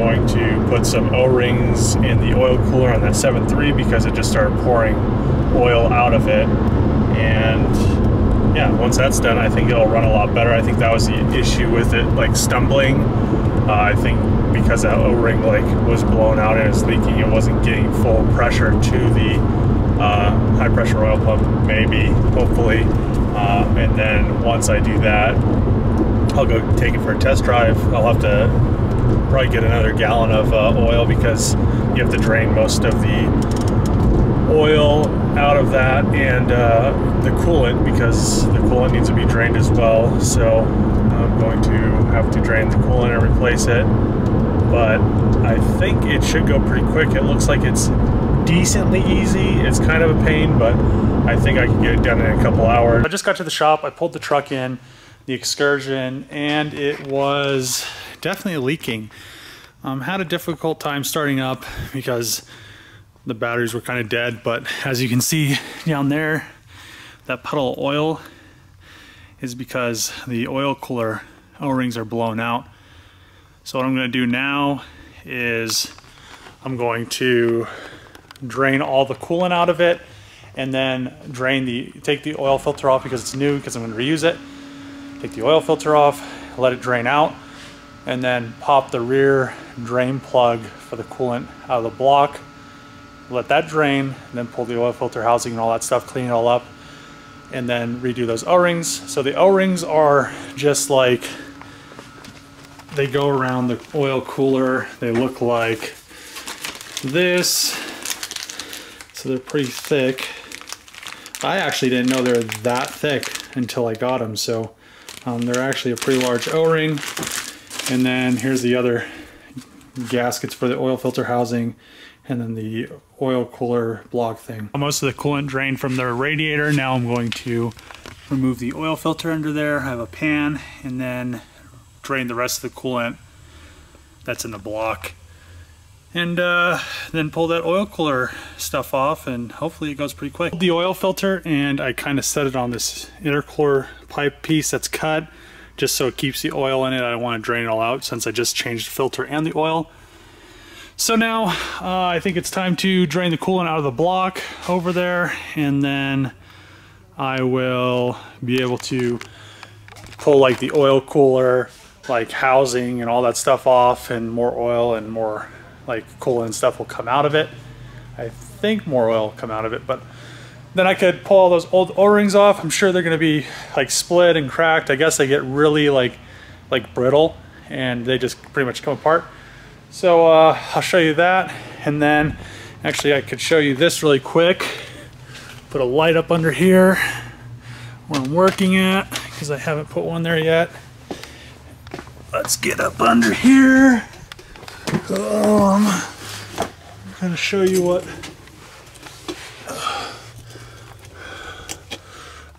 going to put some O-rings in the oil cooler on that 7.3 because it just started pouring oil out of it. And yeah, once that's done, I think it'll run a lot better. I think that was the issue with it, like stumbling. I think because that O-ring like was blown out and it's leaking, it wasn't getting full pressure to the high pressure oil pump, maybe, hopefully. And then once I do that, I'll go take it for a test drive. I'll have to probably get another gallon of oil because you have to drain most of the oil out of that, and the coolant, because the coolant needs to be drained as well. So I'm going to have to drain the coolant and replace it. But I think it should go pretty quick. It looks like it's decently easy. It's kind of a pain, but I think I can get it done in a couple hours. I just got to the shop. I pulled the truck in, the Excursion, and it was definitely leaking. Had a difficult time starting up because the batteries were kind of dead, but as you can see down there, that puddle of oil is because the oil cooler O-rings are blown out. So what I'm going to do now is I'm going to drain all the coolant out of it, and then take the oil filter off because it's new, because I'm going to reuse it. Take the oil filter off, let it drain out, and then pop the rear drain plug for the coolant out of the block. Let that drain, and then pull the oil filter housing and all that stuff, clean it all up, and then redo those O-rings. So the O-rings are just like, they go around the oil cooler. They look like this. So they're pretty thick. I actually didn't know they were that thick until I got them. So they're actually a pretty large O-ring. And then here's the other gaskets for the oil filter housing, and then the oil cooler block thing. Most of the coolant drained from the radiator. Now I'm going to remove the oil filter under there. I have a pan, and then drain the rest of the coolant that's in the block. And then pull that oil cooler stuff off, and hopefully it goes pretty quick. The oil filter, and I kind of set it on this intercooler pipe piece that's cut, just so it keeps the oil in it. I don't want to drain it all out since I just changed the filter and the oil. So now I think it's time to drain the coolant out of the block over there, and then I will be able to pull like the oil cooler like housing and all that stuff off, and more oil and more like coolant and stuff will come out of it. I think more oil will come out of it, but then I could pull all those old O-rings off. I'm sure they're going to be like split and cracked. I guess they get really like brittle, and they just pretty much come apart. So I'll show you that, and then actually I could show you this really quick. Put a light up under here where I'm working at, because I haven't put one there yet. Let's get up under here. I'm going to show you what.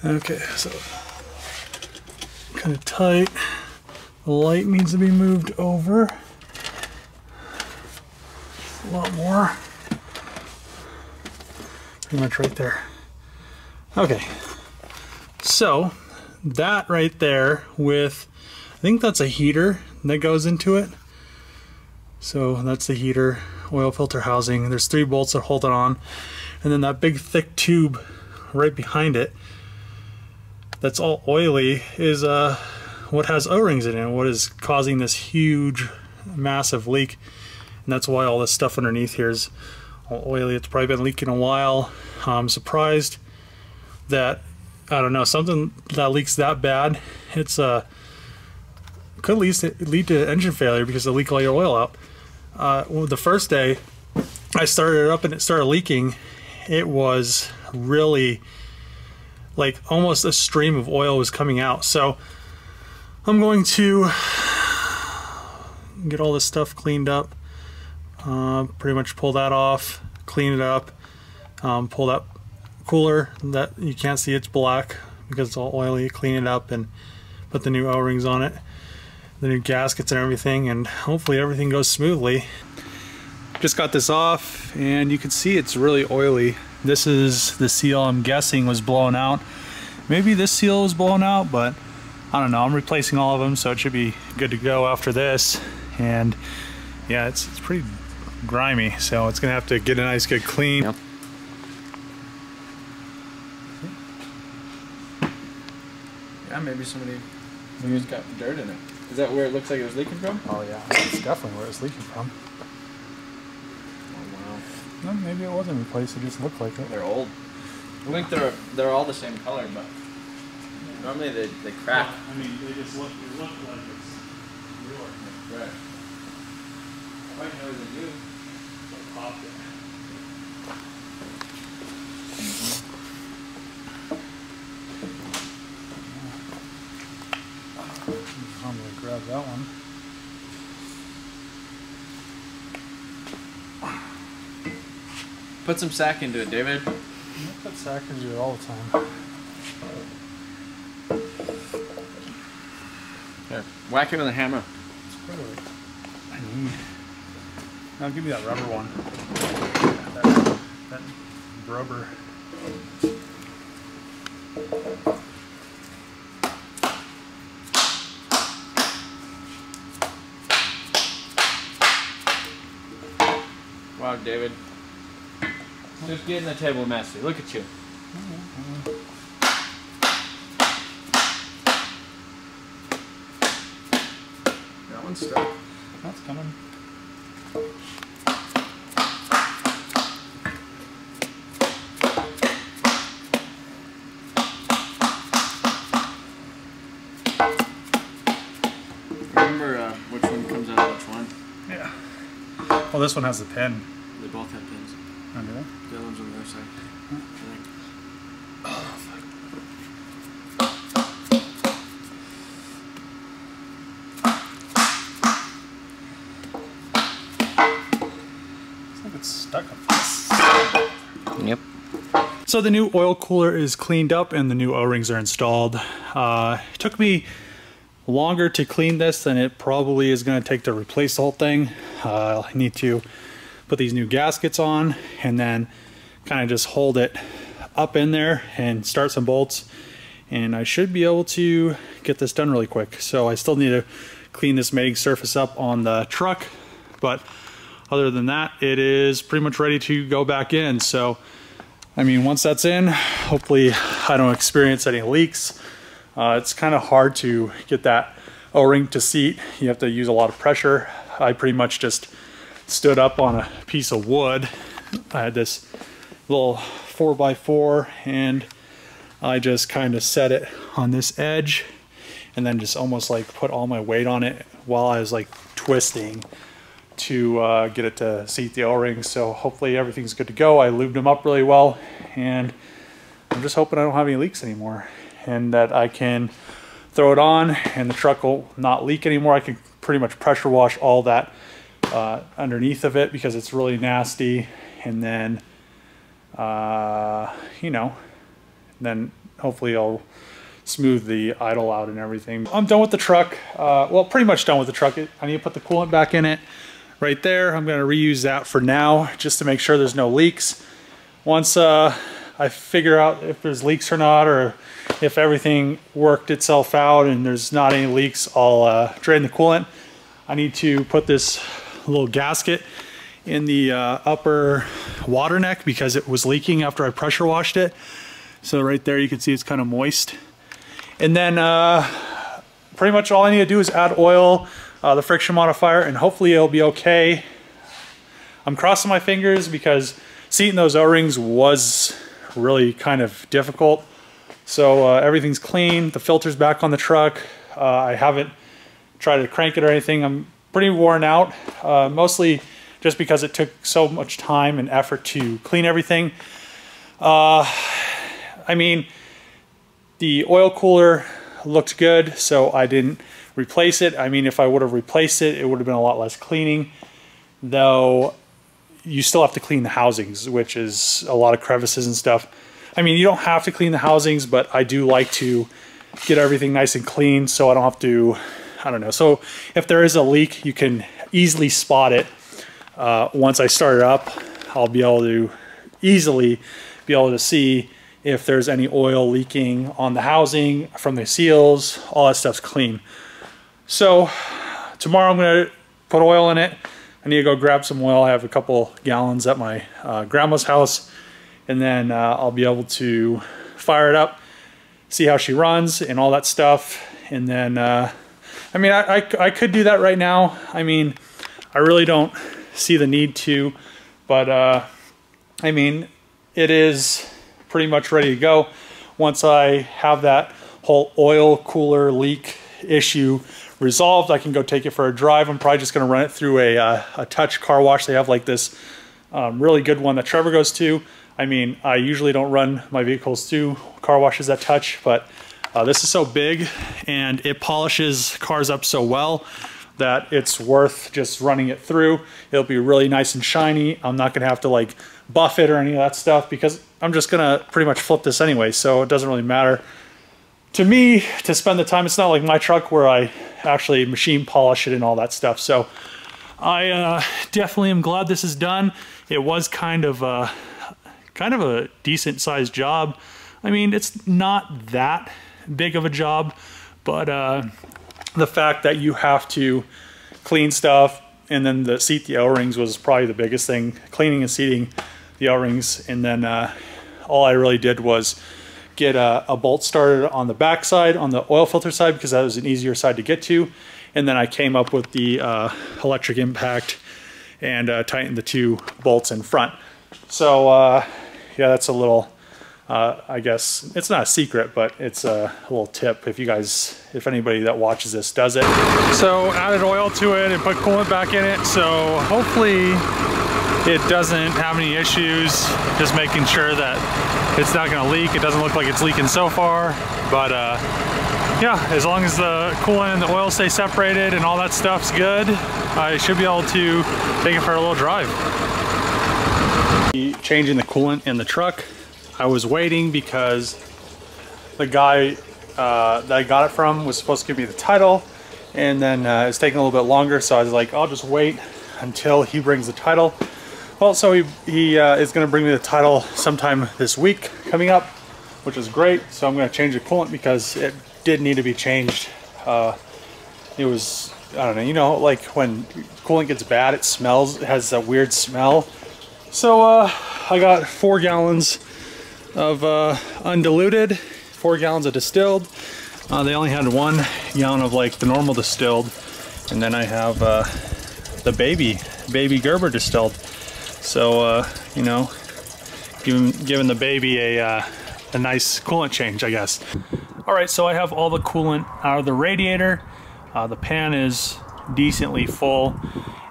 Okay, so kind of tight. The light needs to be moved over a lot more. Pretty much right there. Okay, so that right there with, I think that's a heater that goes into it. So that's the heater, oil filter housing. There's 3 bolts that hold it on, and then that big thick tube right behind it that's all oily is what has O-rings in it, what is causing this huge massive leak. And that's why all this stuff underneath here is all oily. It's probably been leaking a while. I'm surprised that, I don't know, something that leaks that bad, it's could lead to engine failure because they leak all your oil out. Well, the first day I started it up and it started leaking, it was really like almost a stream of oil was coming out. So I'm going to get all this stuff cleaned up, pretty much pull that off, clean it up, pull that cooler that you can't see, it's black because it's all oily, clean it up and put the new O-rings on it, the new gaskets and everything, and hopefully everything goes smoothly. Just got this off and you can see it's really oily. This is the seal, I'm guessing, was blown out. Maybe this seal was blown out, but I don't know. I'm replacing all of them, so it should be good to go after this. And Yeah, it's pretty grimy, so it's gonna have to get a nice good clean. Yep. Yeah, maybe it's got dirt in it. Is that where it looks like it was leaking from? Oh yeah, it's definitely where it's leaking from. Oh wow. No, maybe it wasn't replaced, it just looked like it. They're old. I think they're all the same color, but normally they crack. Well, I mean, they just look like it's newer. Right. I might know they do. Like popped it. I'm gonna grab that one. Put some sack into it, David. I put sack into it all the time. Here, whack it with a hammer. It's probably what I need. Now give me that rubber one. That rubber. Wow, David. Just getting the table messy. Look at you. That one's stuck. That's coming. Remember which one comes out of which one? Yeah. Well, this one has the pin. They both have pins. Oh, do they? The other one's on the other side. I think. Oh, fuck. Looks like it's stuck up this. Yep. So the new oil cooler is cleaned up and the new O-rings are installed. It took me longer to clean this than it probably is going to take to replace the whole thing. I need to put these new gaskets on and then kind of just hold it up in there and start some bolts, and I should be able to get this done really quick. So I still need to clean this mating surface up on the truck, but other than that, it is pretty much ready to go back in. So I mean, once that's in, hopefully I don't experience any leaks. It's kind of hard to get that O-ring to seat. You have to use a lot of pressure. I pretty much just stood up on a piece of wood. I had this little 4x4 and I just kind of set it on this edge and then just almost like put all my weight on it while I was like twisting to get it to seat the O-rings. So hopefully everything's good to go. I lubed them up really well and I'm just hoping I don't have any leaks anymore and that I can throw it on and the truck will not leak anymore. I can pretty much pressure wash all that underneath of it because it's really nasty, and then you know, then hopefully I'll smooth the idle out and everything. I'm done with the truck. Well, pretty much done with the truck. I need to put the coolant back in it right there. I'm going to reuse that for now just to make sure there's no leaks. Once I figure out if there's leaks or not, or if everything worked itself out and there's not any leaks, I'll drain the coolant. I need to put this little gasket in the upper water neck because it was leaking after I pressure washed it. So right there you can see it's kind of moist. And then pretty much all I need to do is add oil, the friction modifier, and hopefully it'll be okay. I'm crossing my fingers because seating those O-rings was really kind of difficult. So everything's clean, the filter's back on the truck. I haven't tried to crank it or anything. I'm pretty worn out, mostly just because it took so much time and effort to clean everything. I mean, the oil cooler looked good, so I didn't replace it. I mean, if I would have replaced it, it would have been a lot less cleaning, though you still have to clean the housings, which is a lot of crevices and stuff. I mean, you don't have to clean the housings, but I do like to get everything nice and clean so I don't have to, I don't know. So if there is a leak, you can easily spot it. Once I start it up, I'll be able to easily be able to see if there's any oil leaking on the housing from the seals. All that stuff's clean. So tomorrow I'm going to put oil in it, I need to go grab some oil. I have a couple gallons at my grandma's house, and then I'll be able to fire it up, see how she runs and all that stuff. And then, I mean, I could do that right now. I mean, I really don't see the need to, but I mean, it is pretty much ready to go. Once I have that whole oil cooler leak issue resolved, I can go take it for a drive. I'm probably just going to run it through a touch car wash. They have like this really good one that Trevor goes to. I mean, I usually don't run my vehicles through car washes that touch, but this is so big and it polishes cars up so well that it's worth just running it through. It'll be really nice and shiny. I'm not gonna have to like buff it or any of that stuff because I'm just gonna pretty much flip this anyway, so it doesn't really matter to me to spend the time. It's not like my truck where I actually machine polish it and all that stuff. So I definitely am glad this is done. It was kind of a decent sized job. I mean, it's not that big of a job, but the fact that you have to clean stuff and then seat the O-rings was probably the biggest thing, cleaning and seating the O-rings. And then all I really did was get a bolt started on the back side, on the oil filter side, because that was an easier side to get to. And then I came up with the electric impact and tightened the 2 bolts in front. So yeah, that's a little, I guess, it's not a secret, but it's a little tip if anybody that watches this does it. So added oil to it and put coolant back in it. So hopefully it doesn't have any issues. Just making sure that it's not gonna leak. It doesn't look like it's leaking so far, but yeah, as long as the coolant and the oil stay separated and all that stuff's good, I should be able to take it for a little drive. Changing the coolant in the truck, I was waiting because the guy that I got it from was supposed to give me the title, and then it's taking a little bit longer, so I was like, I'll just wait until he brings the title. Well, so he is going to bring me the title sometime this week coming up, which is great. So I'm going to change the coolant because it did need to be changed. It was, I don't know, you know, like when coolant gets bad, it smells, it has a weird smell. So I got 4 gallons of undiluted, 4 gallons of distilled. They only had 1 gallon of like the normal distilled, and then I have the baby Gerber distilled. So you know, giving the baby a nice coolant change, I guess. All right, so I have all the coolant out of the radiator. The pan is decently full,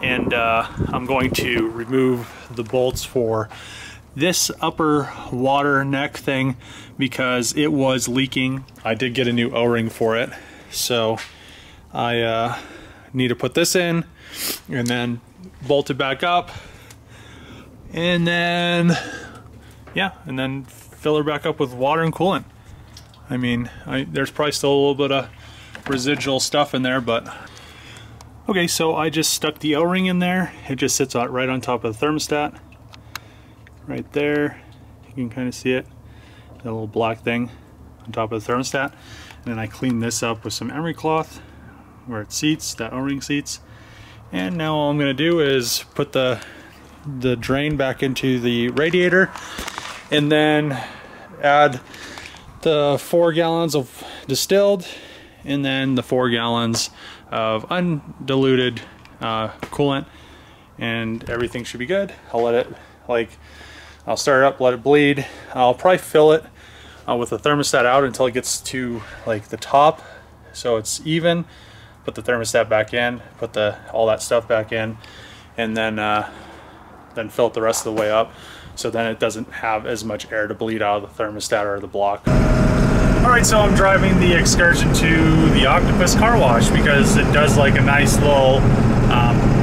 and I'm going to remove the bolts for this upper water neck thing because it was leaking. I did get a new O-ring for it, so I need to put this in and then bolt it back up, and then yeah, and then fill her back up with water and coolant. I mean, there's probably still a little bit of residual stuff in there, but okay, so I just stuck the O-ring in there. It just sits out right on top of the thermostat. Right there. You can kind of see it. That little black thing on top of the thermostat. And then I clean this up with some emery cloth where it seats, that O-ring seats. And now all I'm going to do is put the drain back into the radiator and then add the 4 gallons of distilled and then the 4 gallons of undiluted coolant, and everything should be good. I'll let it, I'll start it up, let it bleed. I'll probably fill it with the thermostat out until it gets to like the top so it's even. Put the thermostat back in, put all that stuff back in, and then fill it the rest of the way up, so then it doesn't have as much air to bleed out of the thermostat or the block. Alright, so I'm driving the Excursion to the Octopus car wash because it does like a nice little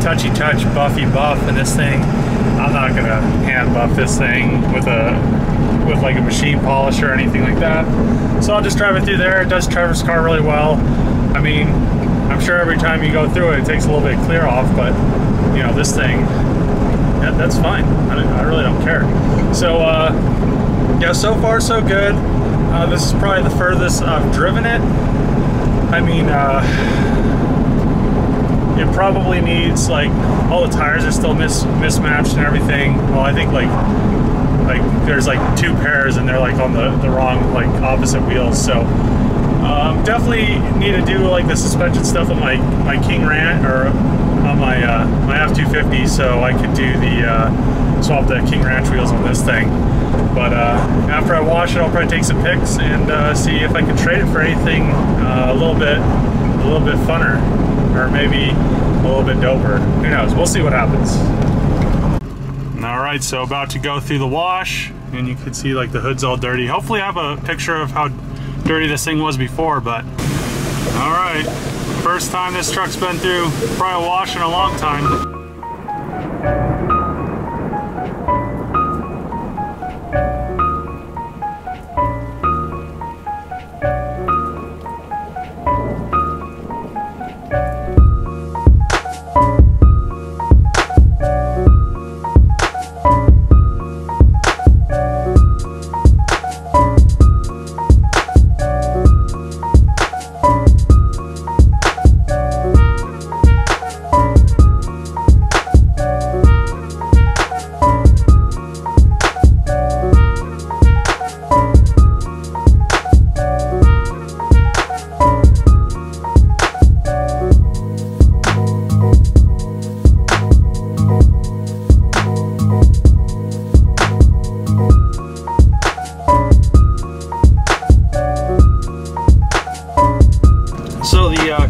touchy touch, buffy buff, and this thing, I'm not gonna hand buff this thing with like a machine polish or anything like that. So I'll just drive it through there. It does Trevor's car really well. I mean, I'm sure every time you go through it, it takes a little bit of clear off, but you know, this thing, that's fine. I really don't care. So yeah, so far so good. This is probably the furthest I've driven it. I mean, it probably needs, like, all the tires are still mismatched and everything. Well, I think like there's like 2 pairs and they're like on the wrong, like, opposite wheels. So definitely need to do like the suspension stuff on my King Ranch, or on my F250, so I could do the swap the King Ranch wheels on this thing. But after I wash it, I'll probably take some pics and see if I can trade it for anything a little bit funner, or maybe a little bit doper. Who knows? We'll see what happens. All right, so about to go through the wash, and you can see like the hood's all dirty. Hopefully I have a picture of how dirty this thing was before, but all right, first time this truck's been through probably a wash in a long time.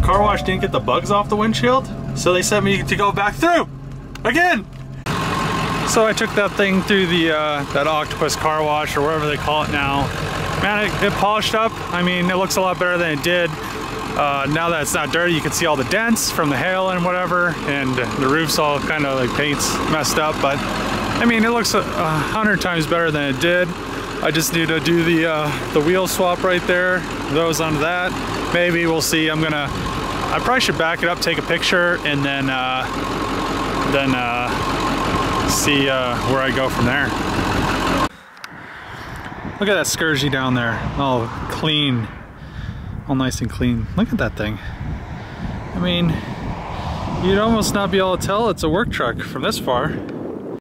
Car wash didn't get the bugs off the windshield, so they sent me to go back through again. So I took that thing through the that octopus car wash, or whatever they call it now. Man, it polished up. I mean, it looks a lot better than it did. Now that it's not dirty, you can see all the dents from the hail and whatever, and the roof's all kind of like paint's messed up, but I mean, it looks 100 times better than it did. I just need to do the wheel swap right there, those onto that. Maybe we'll see. I probably should back it up, take a picture, and then see where I go from there. Look at that Excursion down there, all clean, all nice and clean. Look at that thing. I mean, you'd almost not be able to tell it's a work truck from this far.